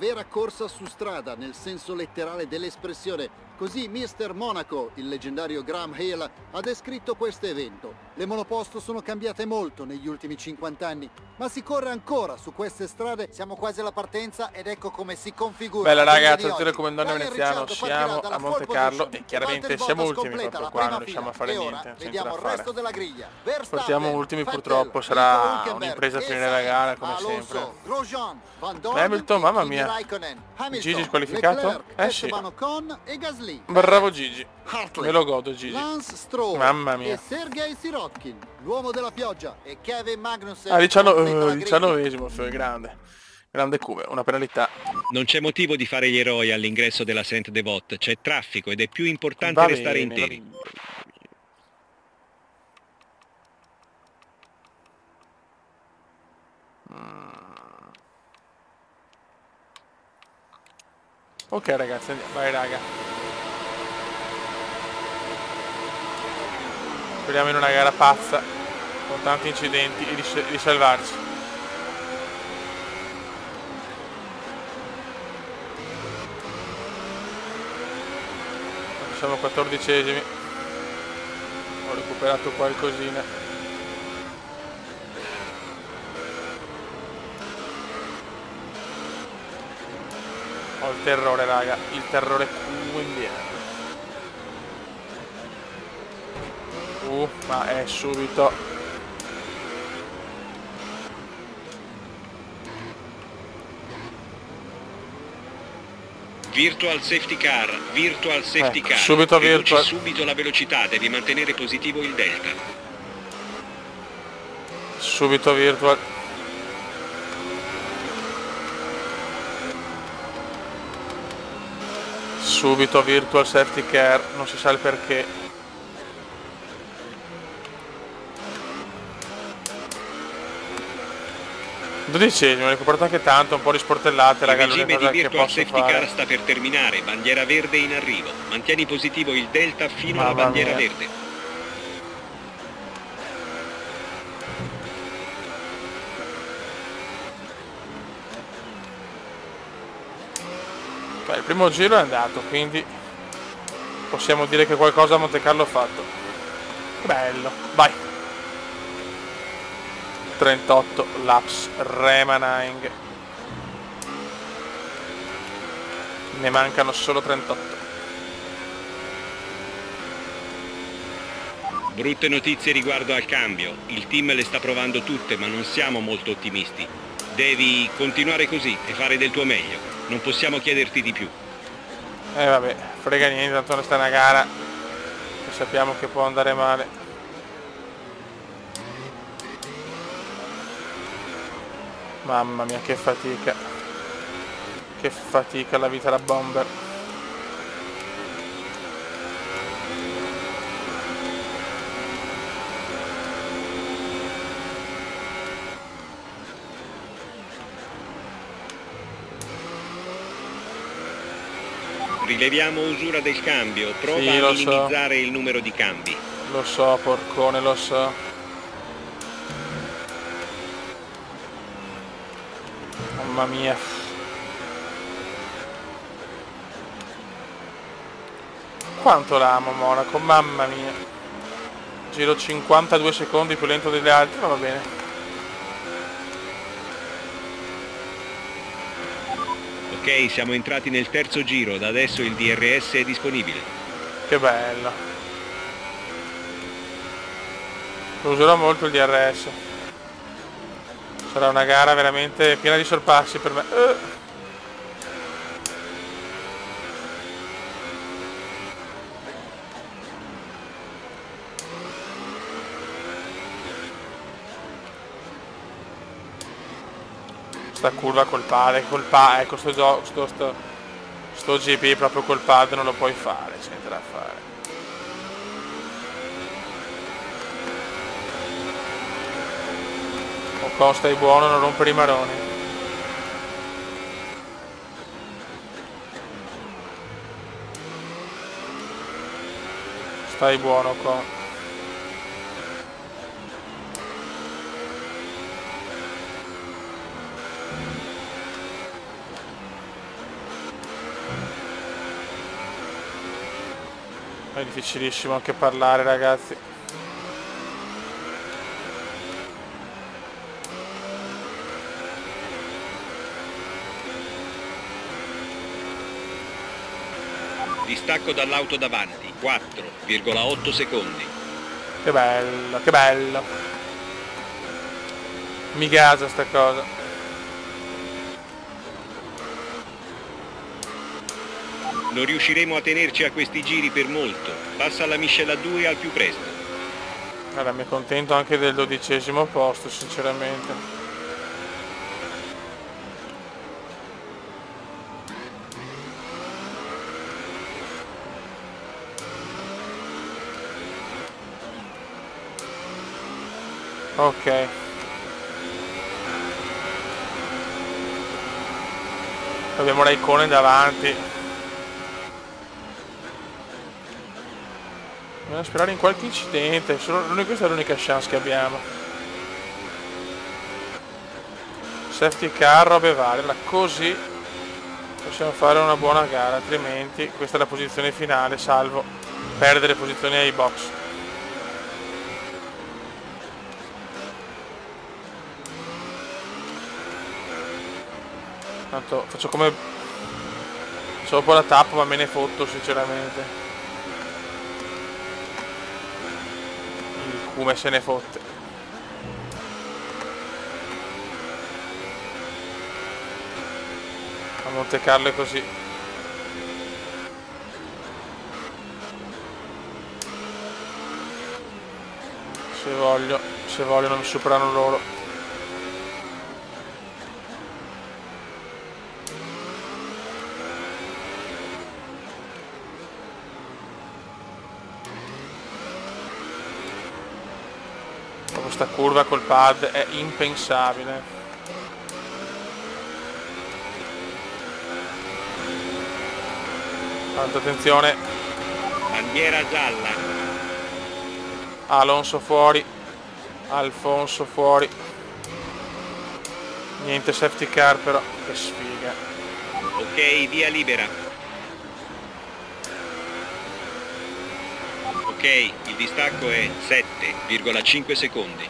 vera corsa su strada nel senso letterale dell'espressione. Così Mr. Monaco, il leggendario Graham Hill, ha descritto questo evento. Le monoposto sono cambiate molto negli ultimi 50 anni, ma si corre ancora su queste strade. Siamo quasi alla partenza ed ecco come si configura. Bella ragazzi, attenzione come Donne Veneziano, siamo a Monte Carlo e chiaramente siamo ultimi proprio qua, non riusciamo a fare niente, vediamo il resto della griglia. Partiamo ultimi purtroppo, sarà un'impresa finire la gara come sempre. Hamilton, mamma mia. Gigi squalificato? Sì. Bravo Gigi. Me lo godo Gigi. Mamma mia. Sergei Sirotkin, l'uomo della pioggia, e Kevin Magnussen. 19esimo, grande Cube, una penalità. Non c'è motivo di fare gli eroi all'ingresso della Saint-Devote, c'è traffico ed è più importante restare interi. Ok ragazzi, andiamo. Vai raga. Speriamo in una gara pazza, con tanti incidenti, di salvarci. Siamo 14esimi. Ho recuperato qualcosina. Ho il terrore raga, il terrore quindiano. Ma è subito. Virtual safety car, virtual safety car. Subito virtual. Subito la velocità, devi mantenere positivo il delta. Subito virtual. Subito virtual safety car, non si sa il perché. Dodicesimo, ho recuperato anche tanto, un po' di sportellate, raga. Il regime di virtual safety car sta per terminare, bandiera verde in arrivo. Mantieni positivo il delta fino alla bandiera verde. Beh, il primo giro è andato, quindi possiamo dire che qualcosa a Monte Carlo ho fatto. Bello, vai. 38 laps remaining. Ne mancano solo 38. Brutte notizie riguardo al cambio. Il team le sta provando tutte, ma non siamo molto ottimisti. Devi continuare così e fare del tuo meglio. Non possiamo chiederti di più. Vabbè, frega niente, tanto non sta una gara che sappiamo che può andare male. Mamma mia, che fatica. Che fatica la vita da bomber. Rileviamo usura del cambio, prova sì, a minimizzare il numero di cambi. Lo so, porcone, lo so. Mamma mia. Quanto l'amo Monaco, mamma mia. Giro 52 secondi più lento degli altri, ma va bene. Ok, siamo entrati nel terzo giro, da adesso il DRS è disponibile. Che bello. Lo userò molto il DRS. Sarà una gara veramente piena di sorpassi per me. Sta curva col pad, ecco sto GP proprio col pad non lo puoi fare, c'è niente da fare. Ocon, stai buono, non rompere i maroni. Stai buono Ocon. È difficilissimo anche parlare, ragazzi. Distacco dall'auto davanti, 4,8 secondi. Che bello, che bello. Mi gasa sta cosa. Non riusciremo a tenerci a questi giri per molto. Passa alla miscela 2 al più presto. Allora, mi contento anche del 12° posto, sinceramente. Ok. Abbiamo Raikkonen davanti. Dobbiamo sperare in qualche incidente. Questa è l'unica chance che abbiamo. Safety car, robe varie. Allora, così possiamo fare una buona gara. Altrimenti questa è la posizione finale, salvo perdere posizioni ai box. Tanto faccio come... Faccio un po' la tappa, ma me ne fotto sinceramente. Il come se ne fotte. A Monte Carlo è così. Se vogliono mi superano loro. Questa curva col pad è impensabile. Tanta attenzione. Bandiera gialla. Alonso fuori. Alfonso fuori. Niente safety car però. Che sfiga. Ok, via libera. Ok, il distacco è 7,5 secondi.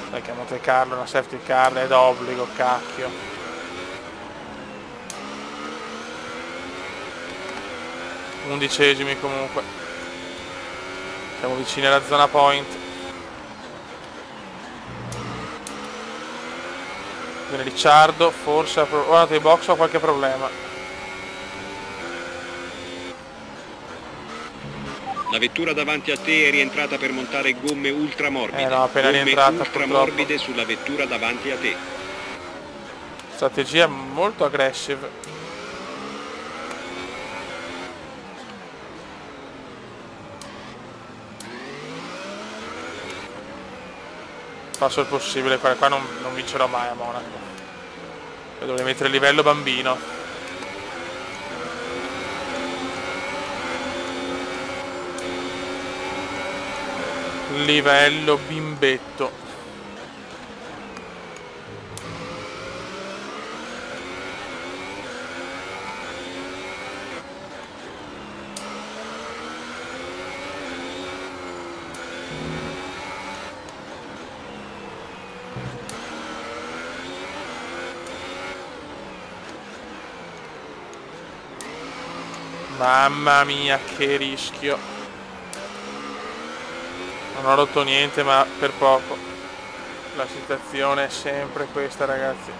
Dai che a Monte Carlo una safety car è d'obbligo, cacchio. Undicesimi comunque. Siamo vicini alla zona point. Viene Ricciardo, forse ha guardato i box, ha qualche problema. La vettura davanti a te è rientrata per montare gomme ultramorbide. No, appena rientrata, ultramorbide sulla vettura davanti a te. Strategia molto aggressive. Faccio il possibile, qua non vincerò mai a Monaco. Dovrei mettere il livello bambino. Livello bimbetto. Mamma mia che rischio. Non ho rotto niente, ma per poco. La situazione è sempre questa, ragazzi.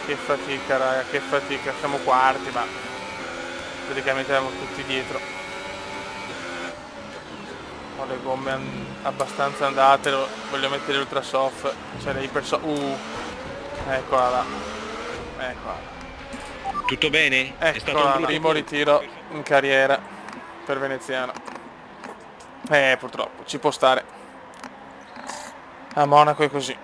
Che fatica, raga, che fatica. Siamo quarti, ma praticamente siamo tutti dietro. Ho le gomme abbastanza andate, voglio mettere l'ultra soft. C'è l'iper soft. Eccola là. Eccola là. Tutto bene? Eccola, primo ritiro in carriera per Veneziano. Purtroppo, ci può stare. A Monaco è così.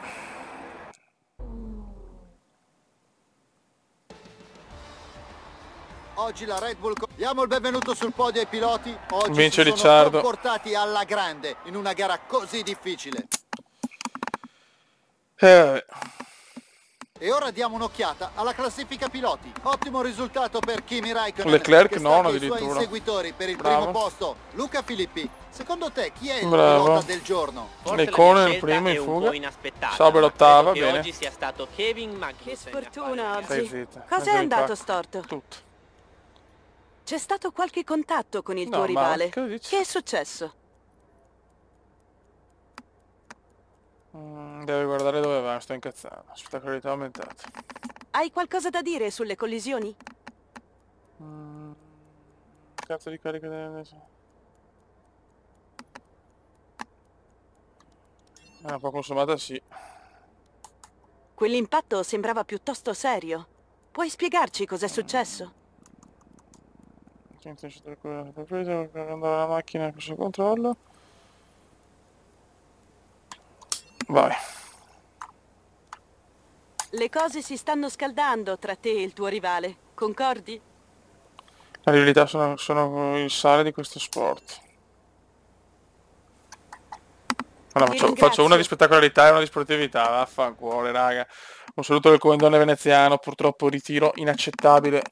Oggi la Red Bull... Diamo il benvenuto sul podio ai piloti. Oggi vince si sono Ricciardo. Portati alla grande in una gara così difficile. E ora diamo un'occhiata alla classifica piloti. Ottimo risultato per Kimi Raikkonen, Leclerc che non i suoi addirittura. inseguitori per il Bravo. primo posto. Luca Filippi, secondo te chi è il Bravo. pilota del giorno? Leclerc il primo in fuga. Sauber ottava, bene. Oggi sia stato Kevin Magnussen. Che sfortuna Stai oggi. zitta. Cosa è andato storto? Tutto. C'è stato qualche contatto con il No, tuo ma rivale? che dici? Che è successo? Deve guardare dove va, sto incazzando. Spettacolarità aumentata. Hai qualcosa da dire sulle collisioni? Cazzo di carica del... un po' consumata, sì. Quell'impatto sembrava piuttosto serio. Puoi spiegarci cos'è successo? Andare la macchina sotto controllo. Vai. Le cose si stanno scaldando tra te e il tuo rivale, concordi? La rivalità sono il sale di questo sport. Allora, faccio una di spettacolarità e una di sportività, vaffanculo raga. Un saluto del comandone veneziano, purtroppo ritiro inaccettabile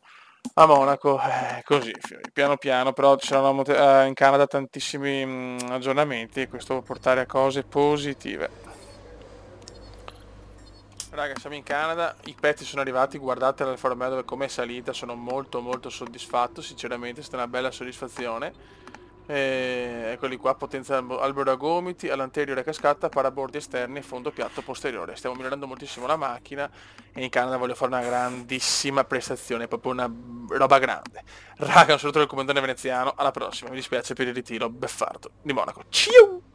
a Monaco, così, piano piano, però ci saranno in Canada tantissimi aggiornamenti e questo può portare a cose positive. Raga, siamo in Canada, i pezzi sono arrivati, guardate l'Alfa Romeo dove com'è salita, sono molto soddisfatto, sinceramente è stata una bella soddisfazione. Eccoli qua, potenza albero a gomiti, all'anteriore cascata, parabordi esterni e fondo piatto posteriore. Stiamo migliorando moltissimo la macchina e in Canada voglio fare una grandissima prestazione, proprio una roba grande. Raga, un saluto del comandante veneziano, alla prossima, mi dispiace per il ritiro beffardo di Monaco. Ciao!